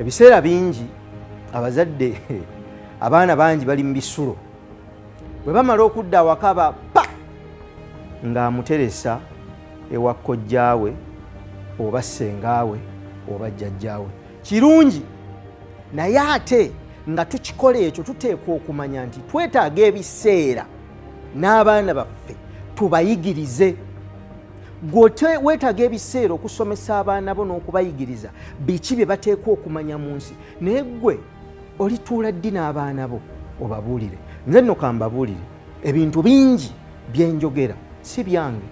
ebiseera bingi abazadde abaana bangi bali mu bisulo bwe bamala okudda awaka pa ng'amuteresa ewa kkojjaawe oba ssengaawe oba jjajjaawe. Kirungi naye ate nga tukikola ekyo tuteekwa okumanya nti twetaaga ebiseera n'abaana baffe tubayigirize. Gwe weetaaga ebiseera okusomesa abaana bo n'okubayigiriza biki bye bateekwa okumanya mu nsi, naye ggwe olituula ddi n'abaana bo obabuulire? Nze nno kambabuulire, ebintu bingi bye njogera si byange,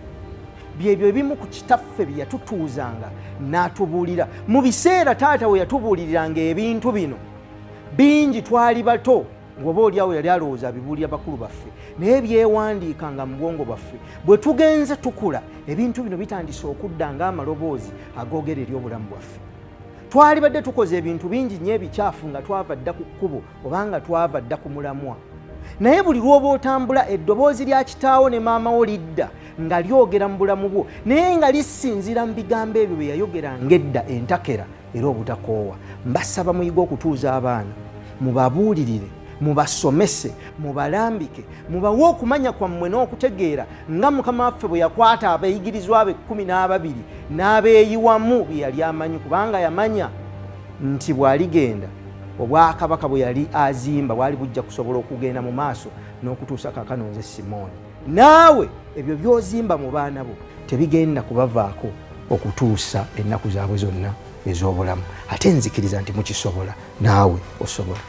byebyo ebimu ku kitaffe bye yatutuuzanga n'atubuulira. Mu biseera taata we yatubuuliriranga ebintu bino bingi twali bato, ng'oba oliawo yali alowooza abibuulira bakulu baffe, naye byewandiikanga mu bwongo bwaffe. Bwe tugenze tukula, ebintu bino bitandise okudda ng'amaloboozi agoogera eri obulamu bwaffe. Twali badde tukoze ebintu bingi nnyo ebikyafu nga twava dda ku kkubo oba nga twava dda ku mulamwa, naye buli lw'oba otambula eddoboozi lya kitaawo ne maama wo lidda nga lyogera mu bulamu bwo, naye nga lisinzira mu bigambo ebyo bye yayogeranga edda entakera era obutakoowa. Mbasaba muyige okutuuza abaana, mubabuulirire, mubasomese, mubalambike, mubawe okumanya kwammwe n'okutegeera nga Mukama waffe bwe yakwata abayigirizwa be 12 n'abeeyiwamu bye yali amanyi, kubanga yamanya nti bw'aligenda obwakabaka bwe yali azimba bwali bujja kusobola okugenda mu maaso n'okutuusa kaakano nze Simooni. Naawe ebyo by'ozimba mu baana bo tebigenda kubavaako okutuusa ennaku zaabwe zonna ez'obulamu. Ate nzikiriza nti mukisobola, naawe osobola.